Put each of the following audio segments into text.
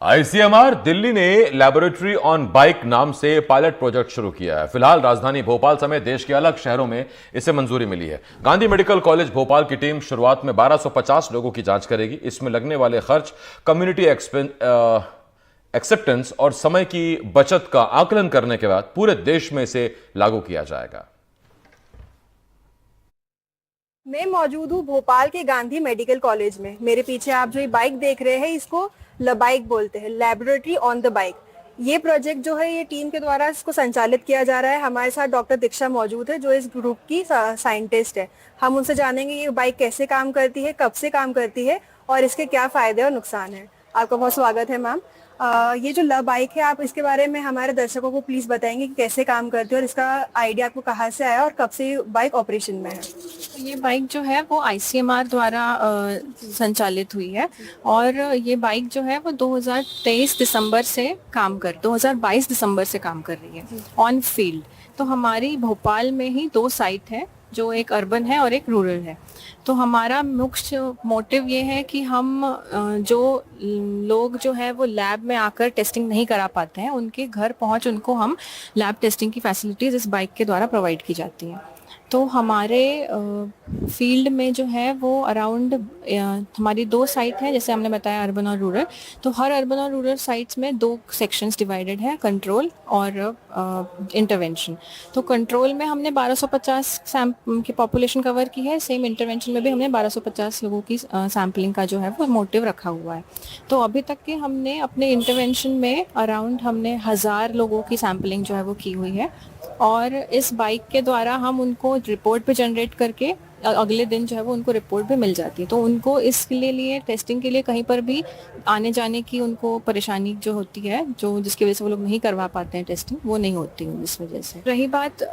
ICMR Delhi ने laboratory on bike नाम से पायलट प्रोजेक्ट शुरू किया है। फिलहाल राजधानी भोपाल समेत देश के अलग शहरों में इसे मंजूरी मिली है। गांधी मेडिकल कॉलेज भोपाल की टीम शुरुआत में 1250 लोगों की जांच करेगी। इसमें लगने वाले खर्च, कम्युनिटी एक्सेप्टेंस और समय की बचत का आकलन करने के बाद पूरे देश में इसे लागू किया जाएगा। मैं मौजूद हूँ भोपाल के गांधी मेडिकल कॉलेज में। मेरे पीछे आप जो ये बाइक देख रहे हैं, इसको बाइक बोलते हैं, लैबोरेटरी ऑन द बाइक। ये प्रोजेक्ट जो है, ये टीम के द्वारा इसको संचालित किया जा रहा है। हमारे साथ डॉक्टर दीक्षा मौजूद है, जो इस ग्रुप की साइंटिस्ट है। हम उनसे जानेंगे ये बाइक कैसे काम करती है, कब से काम करती है और इसके क्या फायदे और नुकसान है। आपका बहुत स्वागत है मैम। ये जो बाइक है, आप इसके बारे में हमारे दर्शकों को प्लीज बताएंगे कि कैसे काम करती है और इसका आइडिया आपको कहाँ से आया और कब से बाइक ऑपरेशन में है। ये बाइक जो है वो आईसीएमआर द्वारा संचालित हुई है और ये बाइक जो है वो 2022 दिसंबर से काम कर रही है ऑन फील्ड। तो हमारी भोपाल में ही 2 साइट है, जो एक अर्बन है और एक रूरल है। तो हमारा मुख्य मोटिव ये है कि हम जो लोग जो है वो लैब में आकर टेस्टिंग नहीं करा पाते हैं, उनके घर पहुंच उनको हम लैब टेस्टिंग की फैसिलिटीज इस बाइक के द्वारा प्रोवाइड की जाती हैं। तो हमारे फील्ड में जो है वो अराउंड हमारी 2 साइट है, जैसे हमने बताया अर्बन और रूरल। तो हर अर्बन और रूरल साइट्स में 2 सेक्शंस डिवाइडेड है, कंट्रोल और इंटरवेंशन। तो कंट्रोल में हमने 1250 की पॉपुलेशन कवर की है। सेम इंटरवेंशन में भी हमने 1250 लोगों की सैम्पलिंग का जो है वो मोटिव रखा हुआ है। तो अभी तक के हमने अपने इंटरवेंशन में अराउंड हमने 1000 लोगों की सैम्पलिंग जो है वो की हुई है और इस बाइक के द्वारा हम उनको रिपोर्ट पे जनरेट करके अगले दिन जो है वो उनको रिपोर्ट भी मिल जाती है। तो उनको इसके लिए टेस्टिंग के लिए कहीं पर भी आने जाने की उनको परेशानी जो होती है, जो जिसकी वजह से वो लोग नहीं करवा पाते हैं टेस्टिंग, वो नहीं होती है इस वजह से। रही बात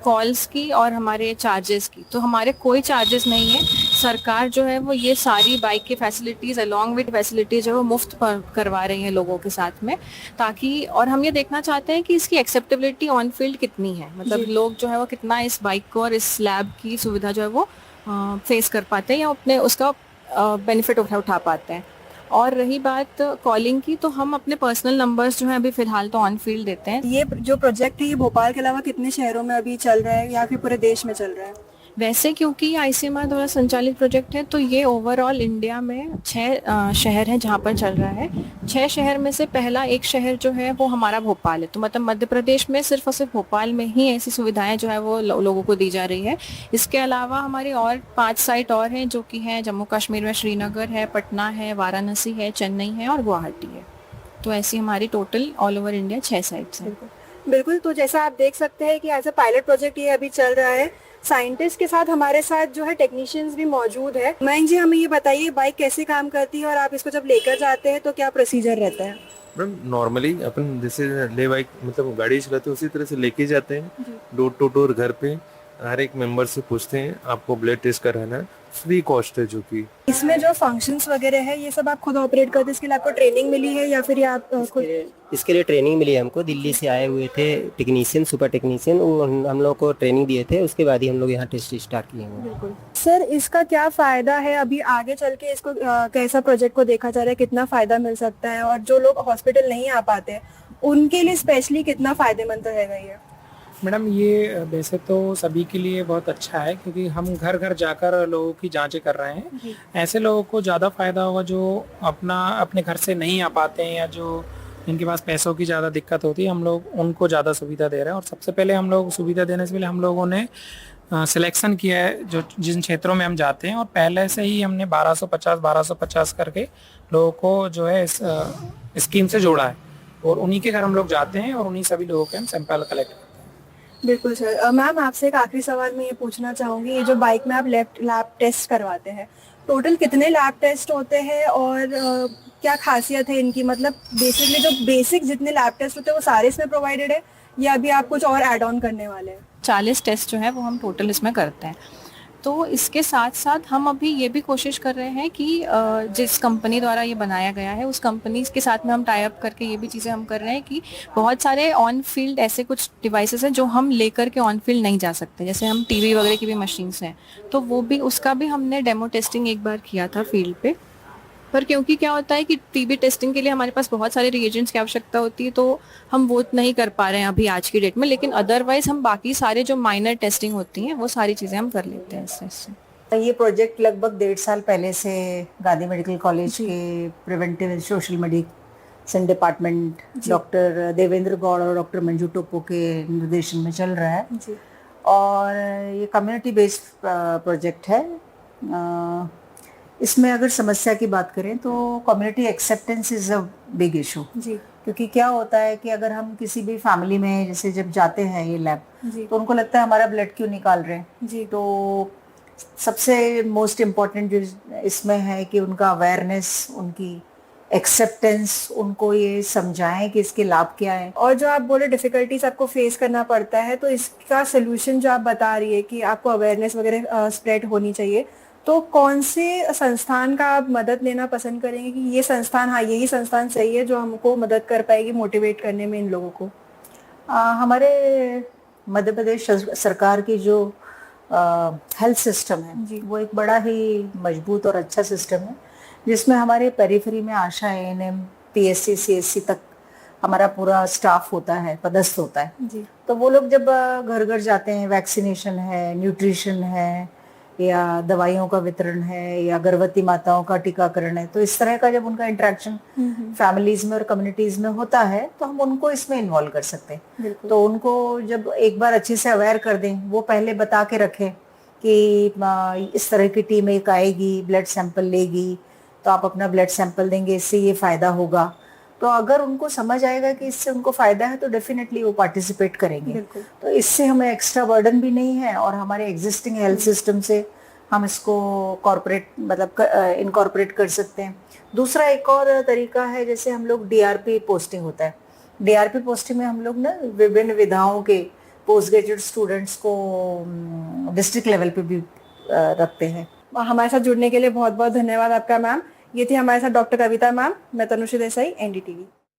कॉल्स की और हमारे चार्जेस की, तो हमारे कोई चार्जेस नहीं है। सरकार जो है वो ये सारी बाइक की फैसिलिटीज अलॉन्ग विद फैसिलिटीज जो है वो मुफ्त करवा रही है लोगों के साथ में, ताकि और हम ये देखना चाहते हैं कि इसकी एक्सेप्टेबिलिटी ऑन फील्ड कितनी है, मतलब लोग जो है वो कितना इस बाइक को और इस लैब की सुविधा जो है वो फेस कर पाते हैं या अपने उसका बेनिफिट उठा पाते हैं। और रही बात कॉलिंग की, तो हम अपने पर्सनल नंबर्स जो है अभी फिलहाल तो ऑन फील्ड देते हैं। ये जो प्रोजेक्ट है, ये भोपाल के अलावा कितने शहरों में अभी चल रहा है या फिर पूरे देश में चल रहा है? वैसे क्योंकि आईसीएमआर द्वारा संचालित प्रोजेक्ट है, तो ये ओवरऑल इंडिया में 6 शहर हैं जहाँ पर चल रहा है। 6 शहर में से पहला एक शहर जो है वो हमारा भोपाल है। तो मतलब मध्य प्रदेश में सिर्फ और सिर्फ भोपाल में ही ऐसी सुविधाएं जो है वो लोगों को दी जा रही है। इसके अलावा हमारी और 5 साइट और हैं, जो कि हैं जम्मू कश्मीर में श्रीनगर है, पटना है, वाराणसी है, चेन्नई है और गुवाहाटी है। तो ऐसी हमारी total all over India 6 sites हैं। बिल्कुल। तो जैसा आप देख सकते हैं कि एज अ पायलट प्रोजेक्ट ये अभी चल रहा है। साइंटिस्ट के साथ हमारे साथ जो है टेक्नीशियंस भी मौजूद है। मयंक जी, हमें ये बताइए बाइक कैसे काम करती है और आप इसको जब लेकर जाते हैं तो क्या प्रोसीजर रहता है? मैम नॉर्मली अपन जैसे ले बाइक मतलब गाड़ी चलाते हैं उसी तरह से लेके जाते हैं डोर टू डोर। घर पे हर एक मेंबर से पूछते हैं आपको ब्लड टेस्ट कराना है, फ्री कॉस्ट है। जो कि इसमें जो फंक्शंस वगैरह है ये सब आप खुद ऑपरेट करते हैं? इसके लिए आपको ट्रेनिंग मिली है या फिर ये आप खुद? इसके लिए ट्रेनिंग मिली है हमको। दिल्ली से आए हुए थे टेक्नीशियन, सुपर टेक्नीशियन, वो हम लोग को ट्रेनिंग दिए थे। उसके बाद ही हम लोग यहाँ टेस्ट स्टार्ट किए हैं। बिल्कुल सर, इसका क्या फायदा है अभी आगे चल के? इसको कैसा प्रोजेक्ट को देखा जा रहा है, कितना फायदा मिल सकता है और जो लोग हॉस्पिटल नहीं आ पाते उनके लिए स्पेशली कितना फायदेमंद रहेगा ये? मैडम ये वैसे तो सभी के लिए बहुत अच्छा है, क्योंकि हम घर घर जाकर लोगों की जांचें कर रहे हैं। ऐसे लोगों को ज़्यादा फायदा होगा जो अपने घर से नहीं आ पाते हैं या जो जिनके पास पैसों की ज़्यादा दिक्कत होती है। हम लोग उनको ज़्यादा सुविधा दे रहे हैं। और सबसे पहले हम लोग सुविधा देने से पहले हम लोगों ने सिलेक्शन किया है जो जिन क्षेत्रों में हम जाते हैं, और पहले से ही हमने 1250 करके लोगों को जो है इस स्कीम से जोड़ा है और उन्हीं के घर हम लोग जाते हैं और उन्हीं सभी लोगों के हम सैंपल कलेक्ट करते हैं। बिल्कुल सर। मैम, आपसे एक आखिरी सवाल मैं ये पूछना चाहूंगी, ये जो बाइक में आप लैब टेस्ट करवाते हैं, टोटल कितने लैब टेस्ट होते हैं और क्या खासियत है इनकी? मतलब बेसिकली जो बेसिक जितने लैब टेस्ट होते हैं वो सारे इसमें प्रोवाइडेड है या अभी आप कुछ और ऐड ऑन करने वाले हैं? 40 टेस्ट जो है वो हम टोटल इसमें करते हैं। तो इसके साथ साथ हम अभी ये भी कोशिश कर रहे हैं कि जिस कंपनी द्वारा ये बनाया गया है उस कंपनी के साथ में हम टाई अप करके ये भी चीज़ें हम कर रहे हैं कि बहुत सारे ऑन फील्ड ऐसे कुछ डिवाइसेस हैं जो हम लेकर के ऑन फील्ड नहीं जा सकते। जैसे हम टीवी वगैरह की भी मशीन्स हैं, तो वो भी उसका भी हमने डेमो टेस्टिंग एक बार किया था फील्ड पे। पर क्योंकि क्या होता है कि टीबी टेस्टिंग के लिए हमारे पास बहुत सारे रिएजेंट्स की आवश्यकता होती है, तो हम वो नहीं कर पा रहे हैं अभी आज की डेट में, लेकिन अदरवाइज हम बाकी सारे जो माइनर टेस्टिंग होती हैं वो सारी चीज़ें हम कर लेते हैं इससे। ये प्रोजेक्ट लगभग 1.5 साल पहले से गांधी मेडिकल कॉलेज के preventive social medicine department doctor Devendra Gaur और डॉक्टर मंजू टोप्पो के निर्देशन में चल रहा है जी। और ये कम्युनिटी बेस्ड प्रोजेक्ट है। इसमें अगर समस्या की बात करें तो community acceptance is a big issue, जी क्योंकि क्या होता है कि अगर हम किसी भी फैमिली में जैसे जब जाते हैं ये लैब, जी तो उनको लगता है हमारा ब्लड क्यों निकाल रहे हैं। जी तो सबसे मोस्ट इम्पॉर्टेंट जो इसमें है कि उनका अवेयरनेस, उनकी एक्सेप्टेंस, उनको ये समझाएं कि इसके लाभ क्या है। और जो आप बोले डिफिकल्टीज आपको फेस करना पड़ता है, तो इसका सोल्यूशन जो आप बता रही है कि आपको अवेयरनेस वगैरह स्प्रेड होनी चाहिए, तो कौन से संस्थान का आप मदद लेना पसंद करेंगे कि ये संस्थान, हाँ यही संस्थान सही है जो हमको मदद कर पाएगी मोटिवेट करने में इन लोगों को? हमारे मध्य प्रदेश सरकार की जो हेल्थ सिस्टम जी। है वो एक बड़ा ही मजबूत और अच्छा सिस्टम है, जिसमें हमारे पेरिफेरी में आशा, एएनएम, पीएससी, सीएससी तक हमारा पूरा स्टाफ होता है, पदस्थ होता है। जी तो वो लोग जब घर घर जाते हैं, वैक्सीनेशन है, न्यूट्रिशन है, या दवाइयों का वितरण है, या गर्भवती माताओं का टीकाकरण है, तो इस तरह का जब उनका इंटरेक्शन फैमिलीज में और कम्युनिटीज में होता है तो हम उनको इसमें इन्वॉल्व कर सकते हैं। बिल्कुल। तो उनको जब एक बार अच्छे से अवेयर कर दें, वो पहले बता के रखें कि इस तरह की टीम एक आएगी, ब्लड सैंपल लेगी, तो आप अपना ब्लड सैंपल देंगे, इससे ये फायदा होगा। तो अगर उनको समझ आएगा कि इससे उनको फायदा है तो डेफिनेटली वो पार्टिसिपेट करेंगे। बिल्कुल। तो इससे हमें एक्स्ट्रा बर्डन भी नहीं है और हमारे एग्जिस्टिंग हेल्थ सिस्टम से हम इसको कॉर्पोरेट मतलब इनकॉर्पोरेट कर सकते हैं। दूसरा एक और तरीका है, जैसे हम लोग डीआरपी पोस्टिंग होता है, डीआरपी पोस्टिंग में हम लोग ना विभिन्न विधाओं के पोस्ट ग्रेजुएट स्टूडेंट्स को डिस्ट्रिक्ट लेवल पे भी रखते हैं। हमारे साथ जुड़ने के लिए बहुत बहुत धन्यवाद आपका मैम। ये थी हमारे साथ डॉक्टर कविता मैम। मैं तनुश्री देसाई, एनडीटीवी।